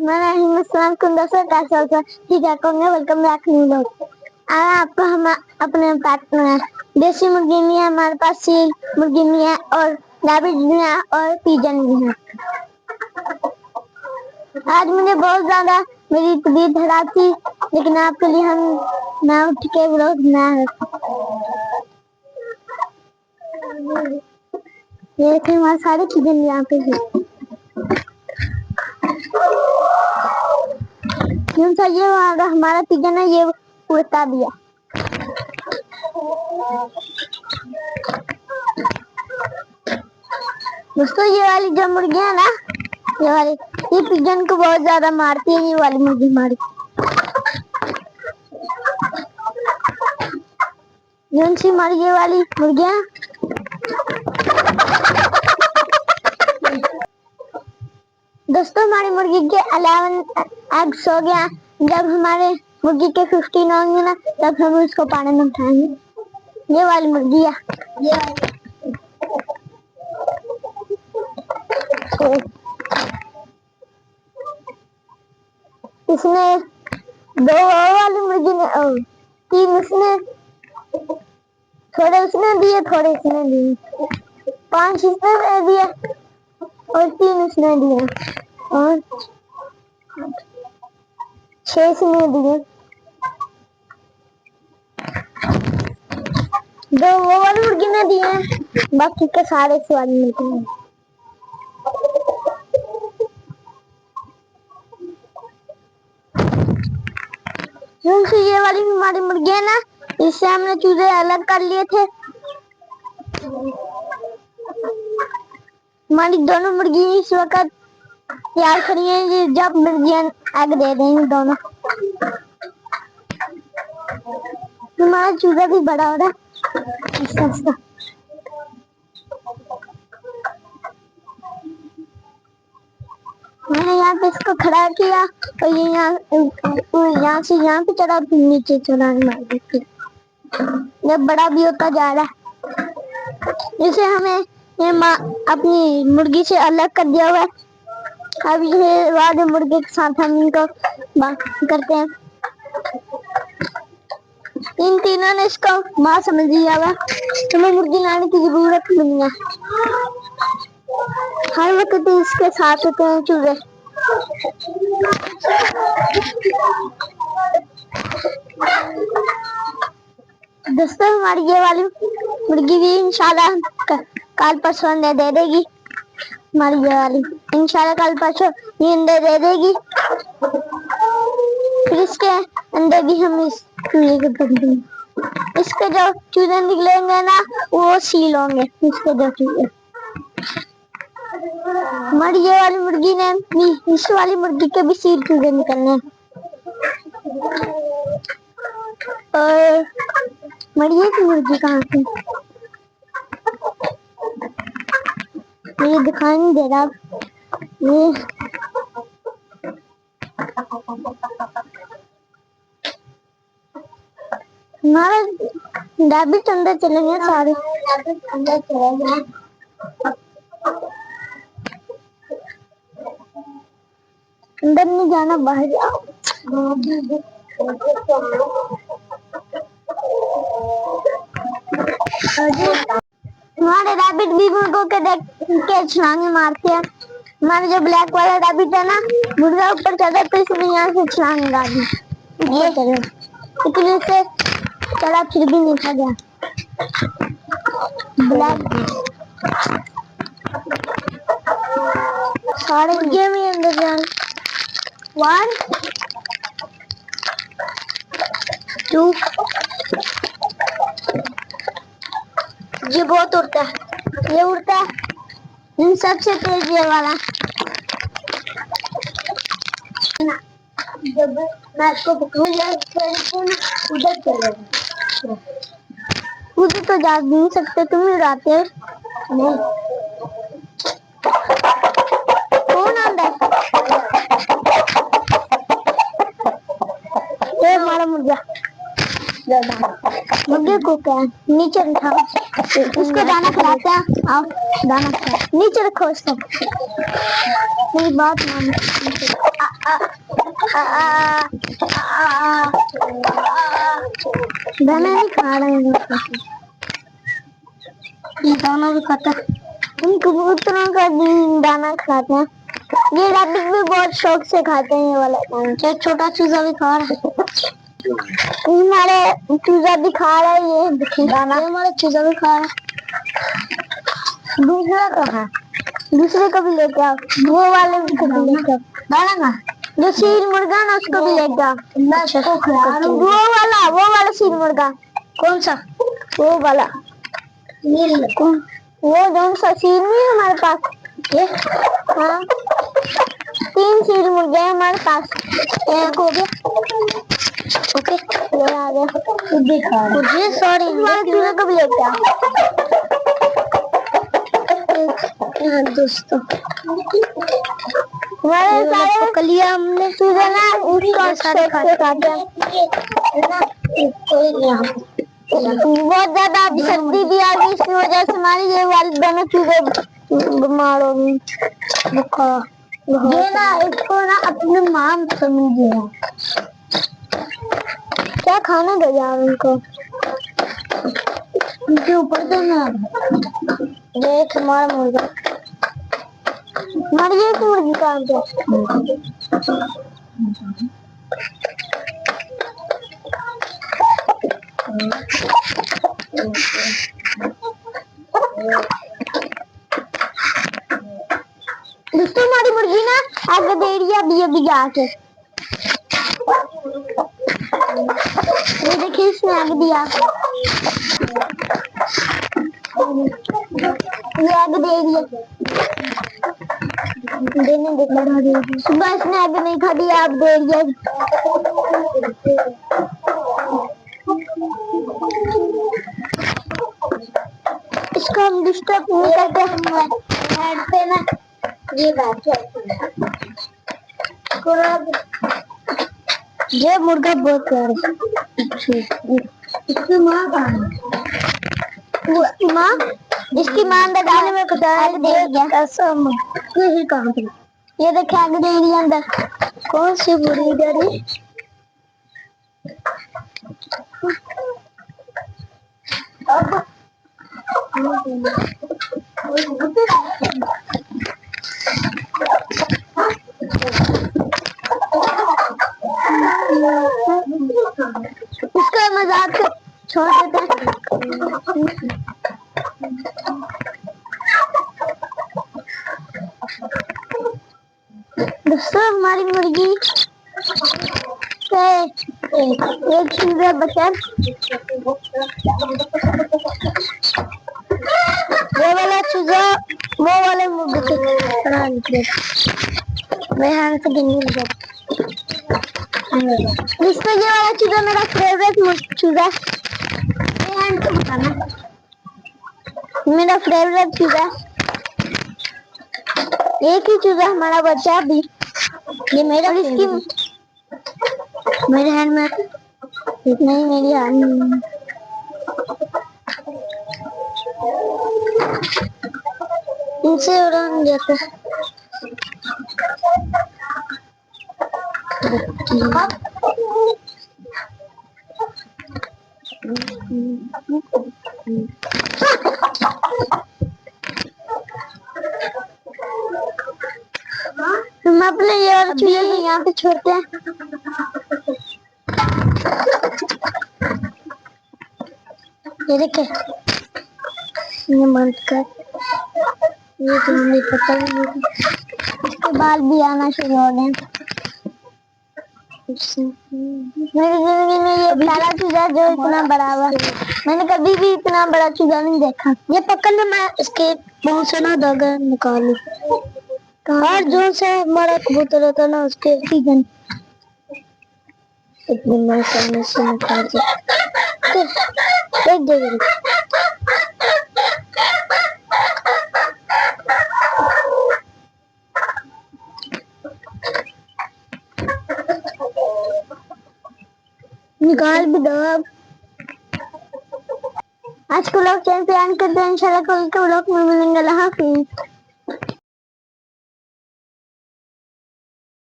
ठीक है, welcome back new लोग। आपको हम अपने देसी मुर्गी भी है, हमारे पास सील मुर्गी भी है और रैबिट भी है और पिजन भी है। आज मुझे बहुत ज्यादा मेरी तबीयत खराब थी, लेकिन आपके लिए मैं उठ के व्लॉग बनाया। ये देखिए हमारे सारे पिजन यहाँ पे है। ये हमारा पिजन है, ये उड़ता भी है। दोस्तों ये वाली जो मुर्गी है ना, ये पिजन को बहुत ज्यादा मारती है। ये वाली मुर्गी हमारी ये वाली मुर्गियां दोस्तों हमारी मुर्गी के 11 एग्स हो गया। जब हमारे मुर्गी के 15 होंगे ना, तब हम उसको पानी में उठाएंगे। ये वाली मुर्गी है, इसने 2 वाली मुर्गी ने 3 उसने थोड़े उसने दिए, थोड़े इसने दिए, 5 इसने दे दिए और 3 उसने दिए और 6 इसने दिए। 2 वो वाली मुर्गी ने दिए, बाकी के सारे इस वाली मुर्गी ने। ये वाली हमारी मुर्गी है ना, इससे हमने चूजे अलग कर लिए थे। हमारी दोनों मुर्गी इस वक्त तैयार खड़ी है, जब मुर्गियां एग दे देंगी दोनों। हमारा चूजा भी बड़ा हो रहा है। मैंने यहाँ पे इसको खड़ा किया और ये यहाँ से यहाँ पे चढ़ा, फिर नीचे चढ़ा मार देती। जब बड़ा भी होता जा रहा है, जैसे हमें ये अपनी मुर्गी से अलग कर दिया हुआ है। अब ये वाले मुर्गे के साथ हम इनको करते हैं। इन तीनों ने इसको माँ समझ लिया हुआ, हमें मुर्गी लाने की जरूरत नहीं है। हर वक्त इसके साथ होते हैं चूजे। दोस्तों हमारी ये वाली मुर्गी भी इंशाल्लाह कल परसों अंडे दे देगी। हमारी ये वाली इंशाल्लाह कल परसों ये अंडे दे देगी। फिर इसके अंडे भी हम इस चूजे के भर देंगे। इसके जो चूजे निकलेंगे ना, वो सील होंगे। इसके जो चूजे हमारी ये वाली मुर्गी ने इस वाली मुर्गी के भी सील चूजे निकलने। और मरिए की मुर्गी कहाँ थी, ये दिखाई नहीं दे रहा। ये हमारे रैबिट अंदर चले गए, सारे अंदर चले गए। अंदर नहीं जाना, बाहर जाओ। हमारे रैबिट भी मुर्गों के देख के छलांगे मारते हैं। हमारे जो ब्लैक वाला रैबिट है ना, मुर्गा ऊपर चढ़ा तो इसने यहाँ से छलांग लगा दी। ये चलो, लेकिन इससे चढ़ा फिर भी नहीं था गया। ब्लैक सारे मुर्गे भी अंदर जाए। 1 2 ये बहुत उड़ता है, ये उड़ता है इन सबसे तेज ये वाला। जब मैं इसको पकड़ूंगा उधर चलेगा, उधर तो जा नहीं सकते, तुम उड़ाते हो। नहीं कौन आंदा है? हमारा मुर्गा मुर्गे को क्या नीचे रखा, उसको दाना खिलाते हैं। आओ दाना खिला, नीचे रखो उसको। मेरी बात मानो। दाना नहीं खा रहे हैं, दाना भी खाता है। हम कबूतरों का दाना खाते हैं। ये रैबिट भी बहुत शौक से खाते हैं ये वाला दाना। छोटा चूजा भी खा रहा है, हमारे चूजा भी खा रहा है ये दाना। हमारा चूजा भी खा रहा है। दूसरा कहाँ है? दूसरे को भी लेके आओ, वो वाले को भी लेके आओ। दाना कहाँ? जो सील मुर्गा ना उसको भी लेके आओ। वो वाला सील मुर्गा। कौन सा? वो वाला वो जो सा सील नहीं है हमारे पास ये। हाँ 3 सील मुर्गे हैं हमारे पास। एक हो गया। ओके ये आ गया। दिखा मुझे सॉरी चूजे को भी लेके आओ। दोस्तों हमारे सारे कलिया हमने चूजे ना उसका सारे खाते हैं। बहुत ज्यादा सर्दी भी आ गई, इसकी वजह से हमारे ये वाले दोनों चूजे बीमार हो गई। ये ना इसको ना अपने माम समझिए। क्या खाना दे यार उनको, उनके ऊपर तो ना देख हमारा मुर्गा मर गया। तो मुर्गी काम दोस्तों हमारी मुर्गी ना आगे दे रही है अभी अभी जाके। ये देखिए इसने आग दिया, ये आग दे रही है। देने देखा सुबह इसने आग नहीं खा दिया, आप दे रही है। इसको हम डिस्टर्ब नहीं करते, हम हेड पे ना ये बात है। ये मुर्गा बहुत प्यारा है। इसकी माँ कहाँ है? इसकी माँ अंदर डालने में पता है दे गया कसम। ये कहाँ पे? ये देखे आगे दे रही अंदर। कौन सी बुरी डरी? अब इसका मजाक छोड़ देते हैं। दोस्तों हमारी मुर्गी एक चूजा बचा। वो वाला चूजा वो वाले मुर्गे से बड़ा निकले। मैं यहाँ से गिनने लगा। जिसमें ये वाला चूजा मेरा फेवरेट चूजा है। बताना मेरा फेवरेट चूजा। एक ही चूजा हमारा बच्चा भी। ये मेरा इसकी मेरे हैंड में नहीं, मेरी हैंड में इनसे उड़ान जाता है। हम अपने यार चूजे को यहाँ पे छोड़ते हैं। ये देखे ये बंद कर। ये तो हमें पता ही नहीं। इसके बाल भी आना शुरू हो गए। मेरी जिंदगी में ये पहला चूजा जो इतना बड़ा हुआ। मैंने कभी भी इतना बड़ा चूजा नहीं देखा। ये पकड़ने मैं इसके मुंह से ना धागा निकालू और जो से हमारा कबूतर होता है ना उसके सीजन इतने मैं सामने से निकाल देख दे। निकाल भी दो अब। आज को लोग चैन पे एंड करते हैं। इंशाल्लाह कल के व्लॉग में मिलेंगे। अल्लाह हाफिज़।